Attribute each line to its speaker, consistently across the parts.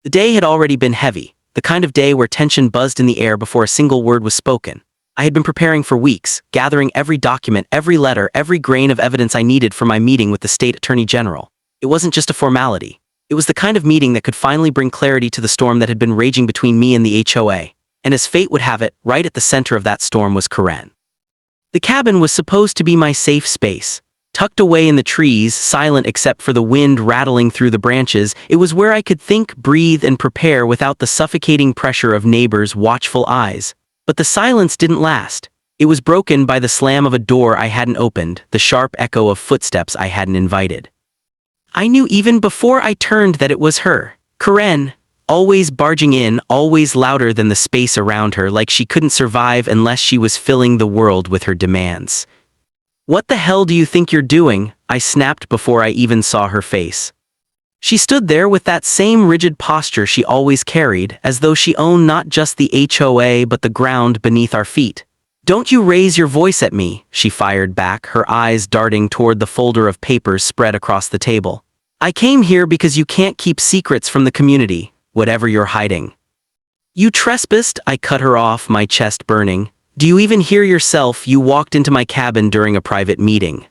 Speaker 1: The day had already been heavy, the kind of day where tension buzzed in the air before a single word was spoken. I had been preparing for weeks, gathering every document, every letter, every grain of evidence I needed for my meeting with the state attorney general. It wasn't just a formality. It was the kind of meeting that could finally bring clarity to the storm that had been raging between me and the HOA. And as fate would have it, right at the center of that storm was Karen. The cabin was supposed to be my safe space. Tucked away in the trees, silent except for the wind rattling through the branches, it was where I could think, breathe, and prepare without the suffocating pressure of neighbors' watchful eyes. But the silence didn't last. It was broken by the slam of a door I hadn't opened, the sharp echo of footsteps I hadn't invited. I knew even before I turned that it was her, Karen, always barging in, always louder than the space around her, like she couldn't survive unless she was filling the world with her demands. "What the hell do you think you're doing?" I snapped before I even saw her face. She stood there with that same rigid posture she always carried, as though she owned not just the HOA but the ground beneath our feet. "Don't you raise your voice at me," she fired back, her eyes darting toward the folder of papers spread across the table. "I came here because you can't keep secrets from the community, whatever you're hiding." "You trespassed," I cut her off, my chest burning. "Do you even hear yourself? You walked into my cabin during a private meeting."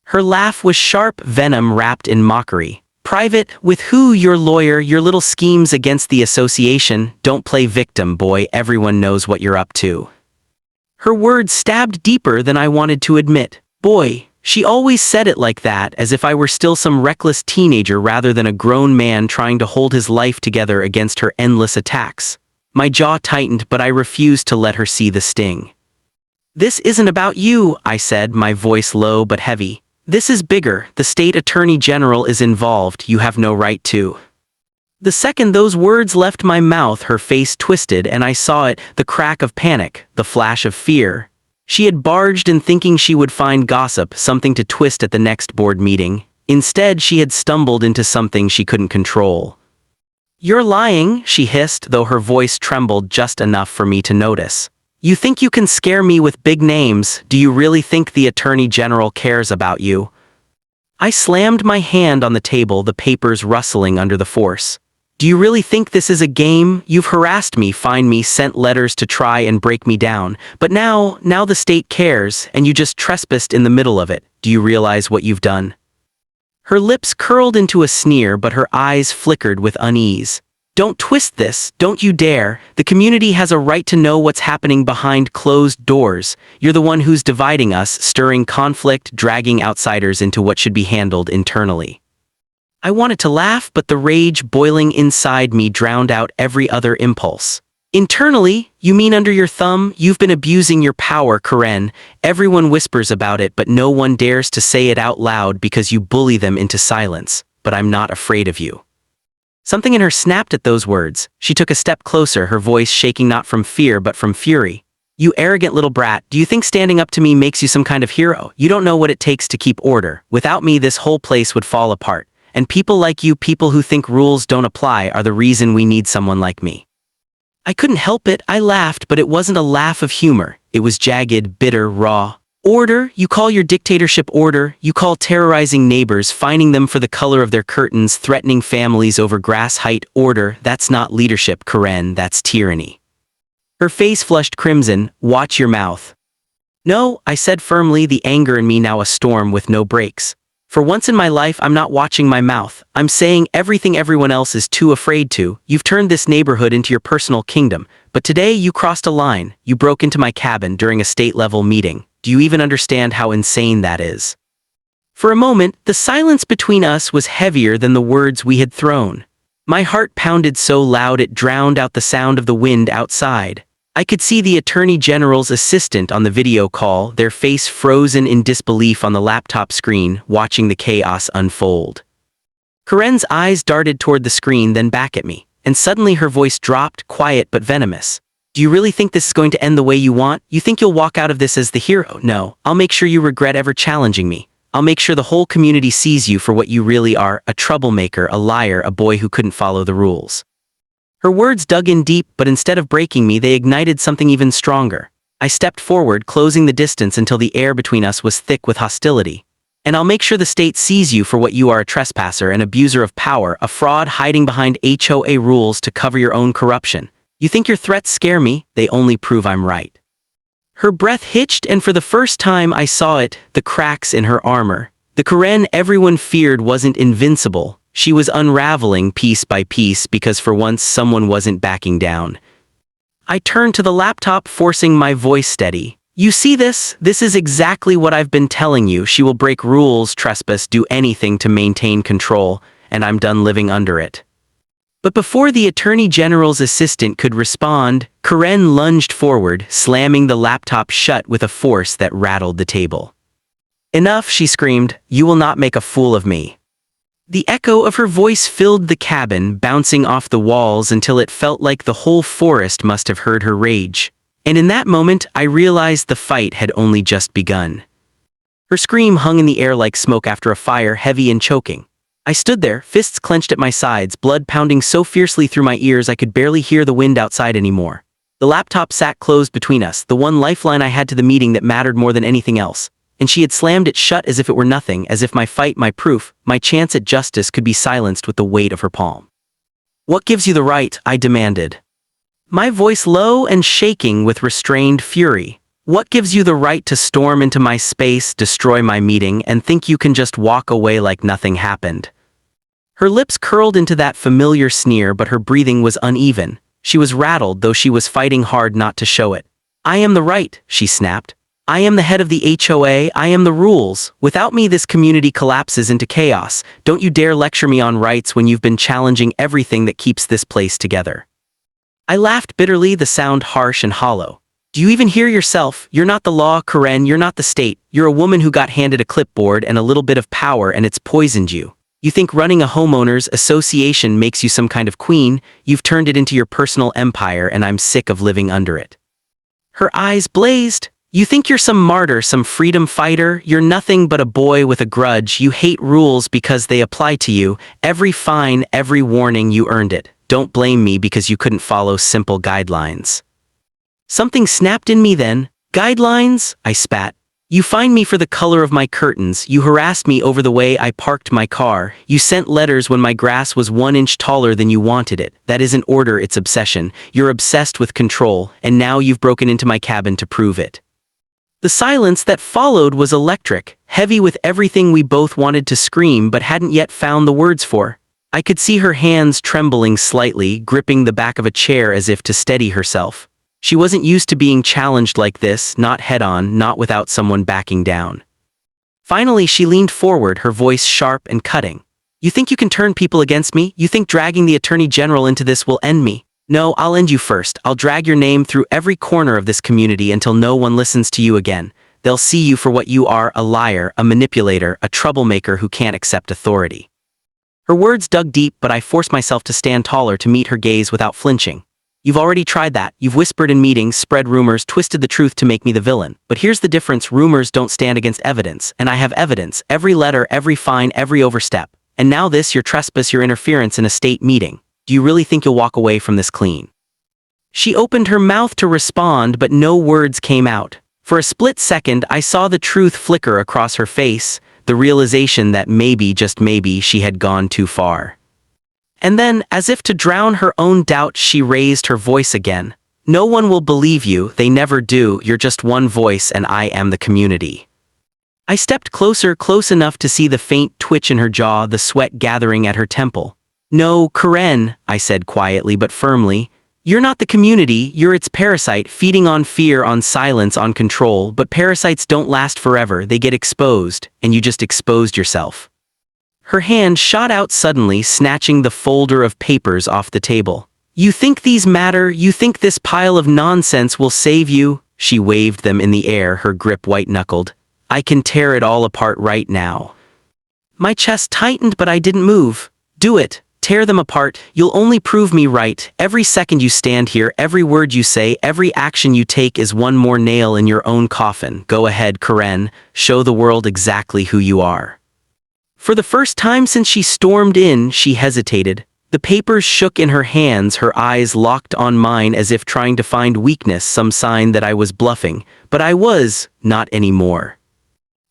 Speaker 1: Her laugh was sharp venom wrapped in mockery. "Private? With who? Your lawyer, your little schemes against the association? Don't play victim, boy, everyone knows what you're up to." Her words stabbed deeper than I wanted to admit. Boy, she always said it like that, as if I were still some reckless teenager rather than a grown man trying to hold his life together against her endless attacks. My jaw tightened, but I refused to let her see the sting. "This isn't about you," I said, my voice low but heavy. "This is bigger. The state attorney general is involved. You have no right to." The second those words left my mouth, her face twisted, and I saw it, the crack of panic, the flash of fear. She had barged in thinking she would find gossip, something to twist at the next board meeting. Instead, she had stumbled into something she couldn't control. "You're lying," she hissed, though her voice trembled just enough for me to notice. "You think you can scare me with big names? Do you really think the Attorney General cares about you?" I slammed my hand on the table, the papers rustling under the force. "Do you really think this is a game? You've harassed me, fined me, sent letters to try and break me down. But now the state cares, and you just trespassed in the middle of it. Do you realize what you've done?" Her lips curled into a sneer, but her eyes flickered with unease. "Don't twist this, don't you dare. The community has a right to know what's happening behind closed doors. You're the one who's dividing us, stirring conflict, dragging outsiders into what should be handled internally." I wanted to laugh, but the rage boiling inside me drowned out every other impulse. "Internally? You mean under your thumb? You've been abusing your power, Karen. Everyone whispers about it, but no one dares to say it out loud because you bully them into silence. But I'm not afraid of you." Something in her snapped at those words. She took a step closer, her voice shaking not from fear but from fury. "You arrogant little brat, do you think standing up to me makes you some kind of hero? You don't know what it takes to keep order. Without me, this whole place would fall apart. And people like you, people who think rules don't apply, are the reason we need someone like me." I couldn't help it. I laughed, but it wasn't a laugh of humor. It was jagged, bitter, raw. "Order? You call your dictatorship order? You call terrorizing neighbors, fining them for the color of their curtains, threatening families over grass height order? That's not leadership, Karen, that's tyranny." Her face flushed crimson. "Watch your mouth." "No," I said firmly, the anger in me now a storm with no brakes. "For once in my life, I'm not watching my mouth. I'm saying everything everyone else is too afraid to. You've turned this neighborhood into your personal kingdom. But today you crossed a line. You broke into my cabin during a state-level meeting. Do you even understand how insane that is?" For a moment, the silence between us was heavier than the words we had thrown. My heart pounded so loud it drowned out the sound of the wind outside. I could see the Attorney General's assistant on the video call, their face frozen in disbelief on the laptop screen, watching the chaos unfold. Karen's eyes darted toward the screen, then back at me, and suddenly her voice dropped, quiet but venomous. "Do you really think this is going to end the way you want? You think you'll walk out of this as the hero? No, I'll make sure you regret ever challenging me. I'll make sure the whole community sees you for what you really are, a troublemaker, a liar, a boy who couldn't follow the rules." Her words dug in deep, but instead of breaking me, they ignited something even stronger. I stepped forward, closing the distance until the air between us was thick with hostility. And I'll make sure the state sees you for what you are: a trespasser, an abuser of power, a fraud hiding behind HOA rules to cover your own corruption. You think your threats scare me? They only prove I'm right. Her breath hitched, and for the first time I saw it, the cracks in her armor. The Karen everyone feared wasn't invincible. She was unraveling piece by piece because for once someone wasn't backing down. I turned to the laptop, forcing my voice steady. You see this? This is exactly what I've been telling you. She will break rules, trespass, do anything to maintain control, and I'm done living under it. But before the Attorney General's assistant could respond, Karen lunged forward, slamming the laptop shut with a force that rattled the table. Enough, she screamed. You will not make a fool of me. The echo of her voice filled the cabin, bouncing off the walls until it felt like the whole forest must have heard her rage. And in that moment, I realized the fight had only just begun. Her scream hung in the air like smoke after a fire, heavy and choking. I stood there, fists clenched at my sides, blood pounding so fiercely through my ears I could barely hear the wind outside anymore. The laptop sat closed between us, the one lifeline I had to the meeting that mattered more than anything else. And she had slammed it shut as if it were nothing, as if my fight, my proof, my chance at justice could be silenced with the weight of her palm. What gives you the right? I demanded. My voice low and shaking with restrained fury. What gives you the right to storm into my space, destroy my meeting, and think you can just walk away like nothing happened? Her lips curled into that familiar sneer, but her breathing was uneven. She was rattled, though she was fighting hard not to show it. I am the right, she snapped. I am the head of the HOA, I am the rules. Without me, this community collapses into chaos. Don't you dare lecture me on rights when you've been challenging everything that keeps this place together. I laughed bitterly, the sound harsh and hollow. Do you even hear yourself? You're not the law, Karen, you're not the state. You're a woman who got handed a clipboard and a little bit of power and it's poisoned you. You think running a homeowners association makes you some kind of queen? You've turned it into your personal empire and I'm sick of living under it. Her eyes blazed. You think you're some martyr, some freedom fighter? You're nothing but a boy with a grudge. You hate rules because they apply to you. Every fine, every warning, you earned it. Don't blame me because you couldn't follow simple guidelines. Something snapped in me then. Guidelines? I spat. You fined me for the color of my curtains. You harassed me over the way I parked my car. You sent letters when my grass was 1 inch taller than you wanted it. That isn't order, it's obsession. You're obsessed with control, and now you've broken into my cabin to prove it. The silence that followed was electric, heavy with everything we both wanted to scream but hadn't yet found the words for. I could see her hands trembling slightly, gripping the back of a chair as if to steady herself. She wasn't used to being challenged like this, not head-on, not without someone backing down. Finally, she leaned forward, her voice sharp and cutting. You think you can turn people against me? You think dragging the Attorney General into this will end me? No, I'll end you first. I'll drag your name through every corner of this community until no one listens to you again. They'll see you for what you are, a liar, a manipulator, a troublemaker who can't accept authority. Her words dug deep, but I forced myself to stand taller to meet her gaze without flinching. You've already tried that. You've whispered in meetings, spread rumors, twisted the truth to make me the villain. But here's the difference: rumors don't stand against evidence, and I have evidence. Every letter, every fine, every overstep. And now this, your trespass, your interference in a state meeting. Do you really think you'll walk away from this clean? She opened her mouth to respond, but no words came out. For a split second, I saw the truth flicker across her face, the realization that maybe, just maybe, she had gone too far. And then, as if to drown her own doubt, she raised her voice again. No one will believe you, they never do. You're just one voice and I am the community. I stepped closer, close enough to see the faint twitch in her jaw, the sweat gathering at her temple. No, Karen, I said quietly but firmly. You're not the community, you're its parasite, feeding on fear, on silence, on control. But parasites don't last forever, they get exposed, and you just exposed yourself. Her hand shot out suddenly, snatching the folder of papers off the table. You think these matter? You think this pile of nonsense will save you? She waved them in the air, her grip white-knuckled. I can tear it all apart right now. My chest tightened, but I didn't move. Do it. Tear them apart. You'll only prove me right. Every second you stand here, every word you say, every action you take is one more nail in your own coffin. Go ahead, Karen. Show the world exactly who you are. For the first time since she stormed in, she hesitated. The papers shook in her hands, her eyes locked on mine as if trying to find weakness, some sign that I was bluffing. But I was, not anymore.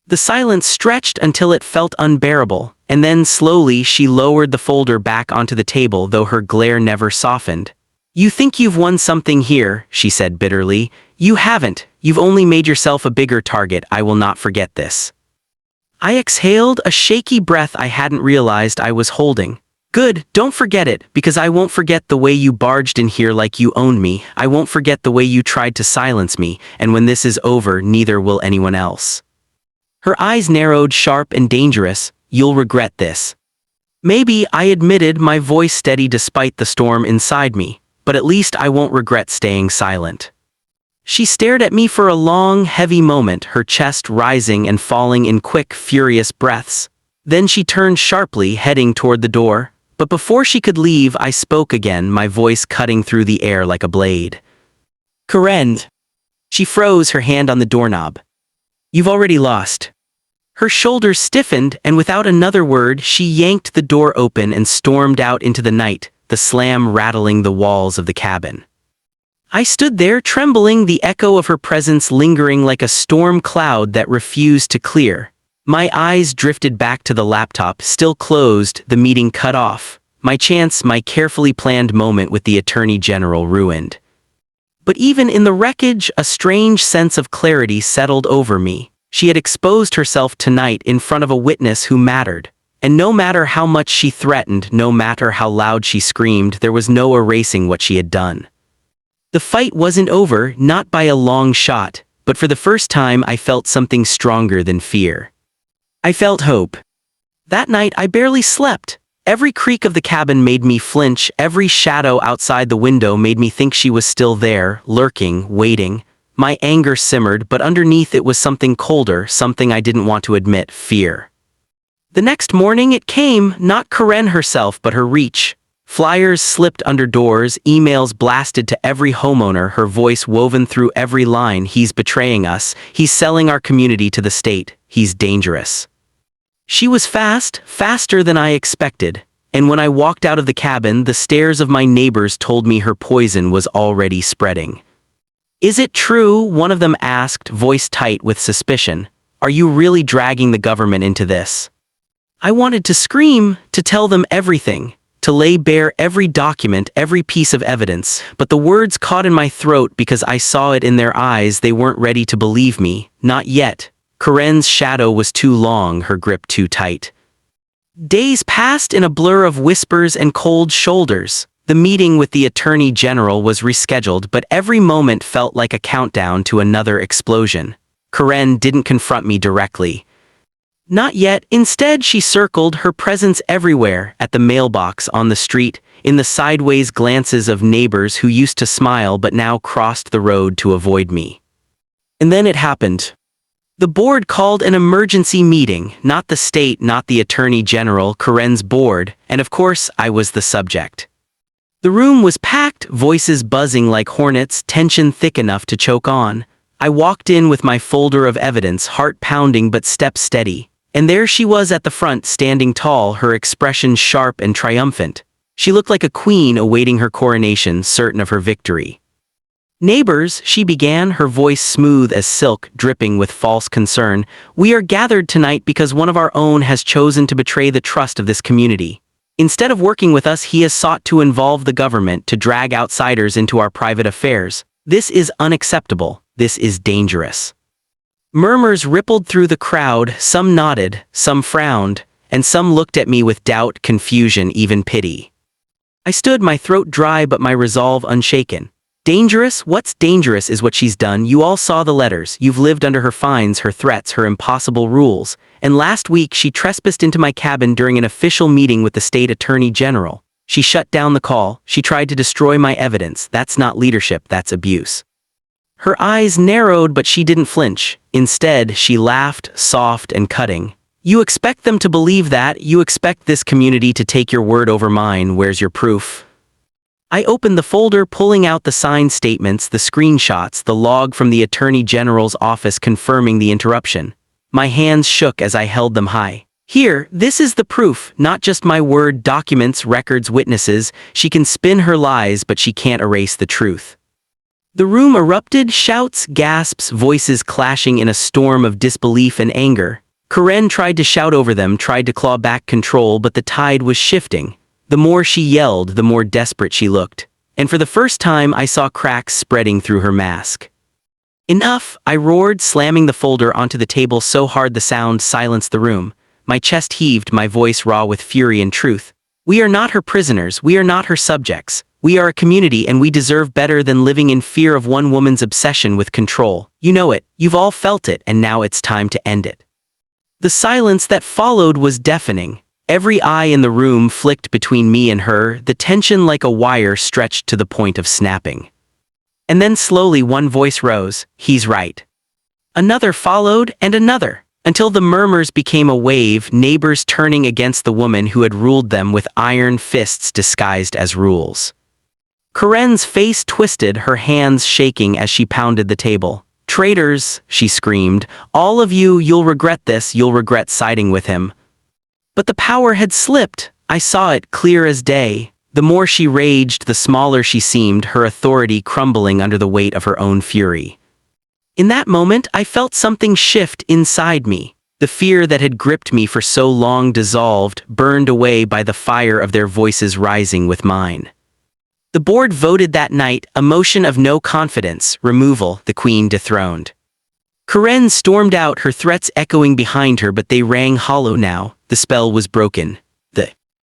Speaker 1: The silence stretched until it felt unbearable, and then slowly she lowered the folder back onto the table, though her glare never softened. "You think you've won something here," she said bitterly. "You haven't. You've only made yourself a bigger target. I will not forget this." I exhaled, a shaky breath I hadn't realized I was holding. "Good, don't forget it, because I won't forget the way you barged in here like you owned me. I won't forget the way you tried to silence me, and when this is over, neither will anyone else." Her eyes narrowed, sharp and dangerous. "You'll regret this." Maybe, I admitted, my voice steady despite the storm inside me, but at least I won't regret staying silent. She stared at me for a long, heavy moment, her chest rising and falling in quick, furious breaths. Then she turned sharply, heading toward the door. But before she could leave, I spoke again, my voice cutting through the air like a blade. "Karen." She froze, her hand on the doorknob. "You've already lost." Her shoulders stiffened, and without another word, she yanked the door open and stormed out into the night, the slam rattling the walls of the cabin. I stood there, trembling, the echo of her presence lingering like a storm cloud that refused to clear. My eyes drifted back to the laptop, still closed, the meeting cut off. My chance, my carefully planned moment with the Attorney General ruined. But even in the wreckage, a strange sense of clarity settled over me. She had exposed herself tonight in front of a witness who mattered. And no matter how much she threatened, no matter how loud she screamed, there was no erasing what she had done. The fight wasn't over, not by a long shot, but for the first time I felt something stronger than fear. I felt hope. That night I barely slept. Every creak of the cabin made me flinch, every shadow outside the window made me think she was still there, lurking, waiting. My anger simmered, but underneath it was something colder, something I didn't want to admit, fear. The next morning it came, not Karen herself but her reach. Flyers slipped under doors, emails blasted to every homeowner, her voice woven through every line. "He's betraying us. He's selling our community to the state. He's dangerous." She was fast, faster than I expected, and when I walked out of the cabin, the stares of my neighbors told me her poison was already spreading. "Is it true?" one of them asked, voice tight with suspicion. "Are you really dragging the government into this?" I wanted to scream, to tell them everything, to lay bare every document, every piece of evidence, but the words caught in my throat because I saw it in their eyes. They weren't ready to believe me, not yet. Karen's shadow was too long, her grip too tight. Days passed in a blur of whispers and cold shoulders. The meeting with the Attorney General was rescheduled, but every moment felt like a countdown to another explosion. Karen didn't confront me directly. Not yet. Instead, she circled, her presence everywhere, at the mailbox, on the street, in the sideways glances of neighbors who used to smile but now crossed the road to avoid me. And then it happened. The board called an emergency meeting, not the state, not the Attorney General, Karen's board, and of course, I was the subject. The room was packed, voices buzzing like hornets, tension thick enough to choke on. I walked in with my folder of evidence, heart pounding but steps steady. And there she was at the front, standing tall, her expression sharp and triumphant. She looked like a queen awaiting her coronation, certain of her victory. "Neighbors," she began, her voice smooth as silk, dripping with false concern, "we are gathered tonight because one of our own has chosen to betray the trust of this community. Instead of working with us, he has sought to involve the government, to drag outsiders into our private affairs. This is unacceptable. This is dangerous." Murmurs rippled through the crowd, some nodded, some frowned, and some looked at me with doubt, confusion, even pity. I stood, my throat dry but my resolve unshaken. "Dangerous? What's dangerous is what she's done. You all saw the letters. You've lived under her fines, her threats, her impossible rules. And last week she trespassed into my cabin during an official meeting with the state Attorney General. She shut down the call. She tried to destroy my evidence. That's not leadership, that's abuse." Her eyes narrowed, but she didn't flinch. Instead, she laughed, soft and cutting. "You expect them to believe that? You expect this community to take your word over mine? Where's your proof?" I opened the folder, pulling out the signed statements, the screenshots, the log from the Attorney General's office confirming the interruption. My hands shook as I held them high. "Here, this is the proof, not just my word, documents, records, witnesses. She can spin her lies, but she can't erase the truth." The room erupted, shouts, gasps, voices clashing in a storm of disbelief and anger. Karen tried to shout over them, tried to claw back control, but the tide was shifting. The more she yelled, the more desperate she looked. And for the first time, I saw cracks spreading through her mask. "Enough!" I roared, slamming the folder onto the table so hard the sound silenced the room. My chest heaved, my voice raw with fury and truth. "We are not her prisoners, we are not her subjects. We are a community and we deserve better than living in fear of one woman's obsession with control. You know it, you've all felt it, and now it's time to end it." The silence that followed was deafening. Every eye in the room flicked between me and her, the tension like a wire stretched to the point of snapping. And then slowly one voice rose, "He's right." Another followed, and another, until the murmurs became a wave, neighbors turning against the woman who had ruled them with iron fists disguised as rules. Karen's face twisted, her hands shaking as she pounded the table. "Traitors," she screamed, "all of you, you'll regret this, you'll regret siding with him." But the power had slipped. I saw it clear as day. The more she raged, the smaller she seemed, her authority crumbling under the weight of her own fury. In that moment, I felt something shift inside me. The fear that had gripped me for so long dissolved, burned away by the fire of their voices rising with mine. The board voted that night a motion of no confidence, removal, the queen dethroned. Karen stormed out, her threats echoing behind her, but they rang hollow now. The spell was broken.